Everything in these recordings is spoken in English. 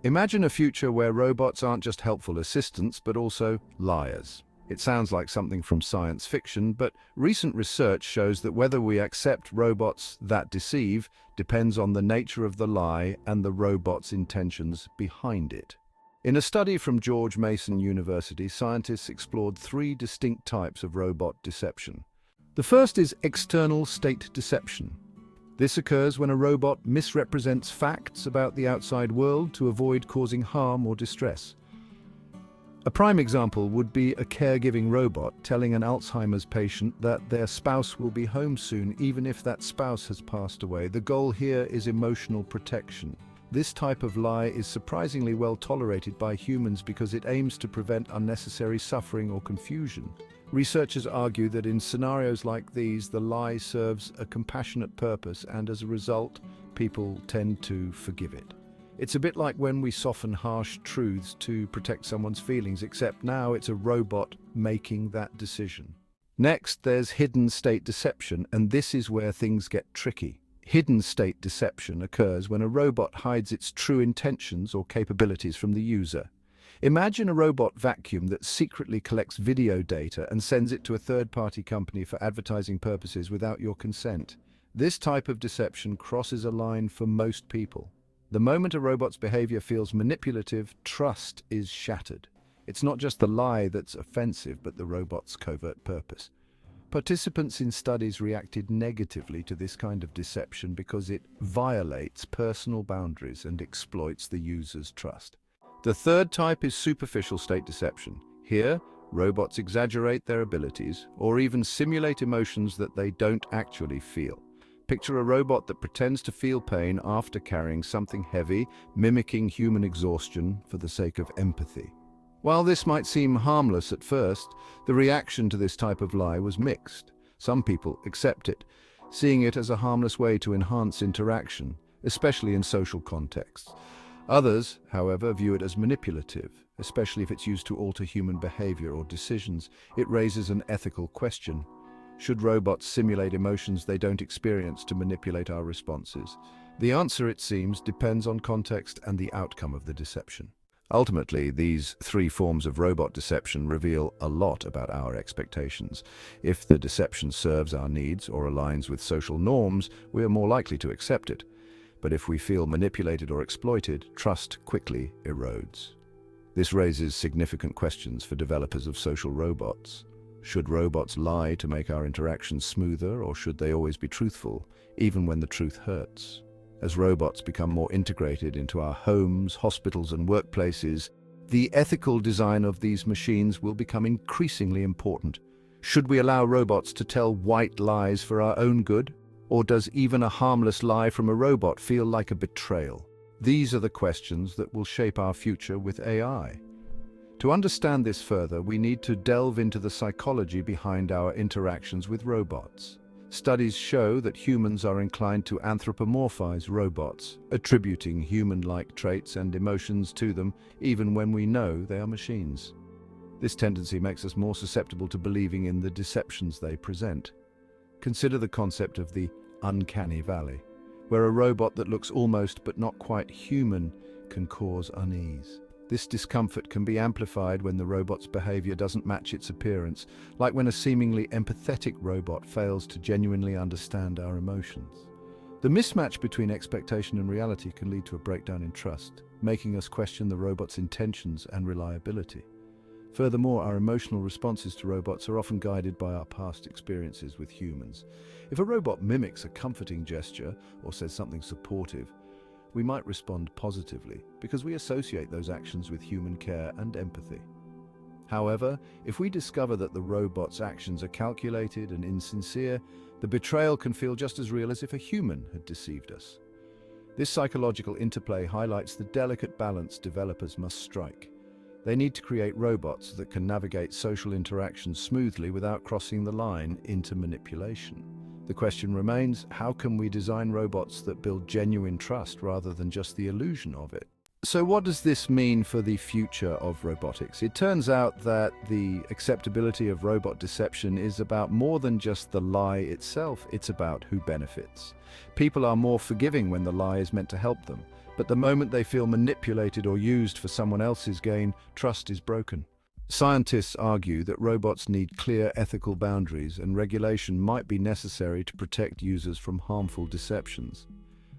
Imagine a future where robots aren't just helpful assistants, but also liars. It sounds like something from science fiction, but recent research shows that whether we accept robots that deceive depends on the nature of the lie and the robot's intentions behind it. In a study from George Mason University, scientists explored three distinct types of robot deception. The first is external state deception. This occurs when a robot misrepresents facts about the outside world to avoid causing harm or distress. A prime example would be a caregiving robot telling an Alzheimer's patient that their spouse will be home soon even if that spouse has passed away. The goal here is emotional protection. This type of lie is surprisingly well tolerated by humans because it aims to prevent unnecessary suffering or confusion. Researchers argue that in scenarios like these, the lie serves a compassionate purpose, and as a result, people tend to forgive it. It's a bit like when we soften harsh truths to protect someone's feelings, except now it's a robot making that decision. Next, there's hidden state deception, and this is where things get tricky. Hidden state deception occurs when a robot hides its true intentions or capabilities from the user. Imagine a robot vacuum that secretly collects video data and sends it to a third-party company for advertising purposes without your consent. This type of deception crosses a line for most people. The moment a robot's behavior feels manipulative, trust is shattered. It's not just the lie that's offensive, but the robot's covert purpose. Participants in studies reacted negatively to this kind of deception because it violates personal boundaries and exploits the user's trust. The third type is superficial state deception. Here, robots exaggerate their abilities or even simulate emotions that they don't actually feel. Picture a robot that pretends to feel pain after carrying something heavy, mimicking human exhaustion for the sake of empathy. While this might seem harmless at first, the reaction to this type of lie was mixed. Some people accept it, seeing it as a harmless way to enhance interaction, especially in social contexts. Others, however, view it as manipulative, especially if it's used to alter human behavior or decisions. It raises an ethical question. Should robots simulate emotions they don't experience to manipulate our responses? The answer, it seems, depends on context and the outcome of the deception. Ultimately, these three forms of robot deception reveal a lot about our expectations. If the deception serves our needs or aligns with social norms, we are more likely to accept it. But if we feel manipulated or exploited, trust quickly erodes. This raises significant questions for developers of social robots. Should robots lie to make our interactions smoother, or should they always be truthful, even when the truth hurts? As robots become more integrated into our homes, hospitals, and workplaces, the ethical design of these machines will become increasingly important. Should we allow robots to tell white lies for our own good? Or does even a harmless lie from a robot feel like a betrayal? These are the questions that will shape our future with AI. To understand this further, we need to delve into the psychology behind our interactions with robots. Studies show that humans are inclined to anthropomorphize robots, attributing human-like traits and emotions to them, even when we know they are machines. This tendency makes us more susceptible to believing in the deceptions they present. Consider the concept of the uncanny valley, where a robot that looks almost but not quite human can cause unease. This discomfort can be amplified when the robot's behavior doesn't match its appearance, like when a seemingly empathetic robot fails to genuinely understand our emotions. The mismatch between expectation and reality can lead to a breakdown in trust, making us question the robot's intentions and reliability. Furthermore, our emotional responses to robots are often guided by our past experiences with humans. If a robot mimics a comforting gesture or says something supportive, we might respond positively because we associate those actions with human care and empathy. However, if we discover that the robot's actions are calculated and insincere, the betrayal can feel just as real as if a human had deceived us. This psychological interplay highlights the delicate balance developers must strike. They need to create robots that can navigate social interactions smoothly without crossing the line into manipulation. The question remains, how can we design robots that build genuine trust rather than just the illusion of it? So what does this mean for the future of robotics? It turns out that the acceptability of robot deception is about more than just the lie itself, it's about who benefits. People are more forgiving when the lie is meant to help them, But the moment they feel manipulated or used for someone else's gain, trust is broken. Scientists argue that robots need clear ethical boundaries, and regulation might be necessary to protect users from harmful deceptions.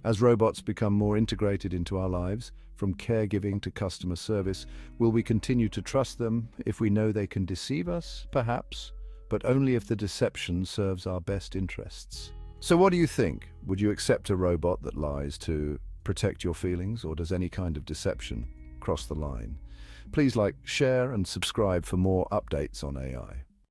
As robots become more integrated into our lives, from caregiving to customer service, will we continue to trust them if we know they can deceive us? Perhaps, but only if the deception serves our best interests. So what do you think? Would you accept a robot that lies to protect your feelings, or does any kind of deception cross the line? Please like, share, and subscribe for more updates on AI.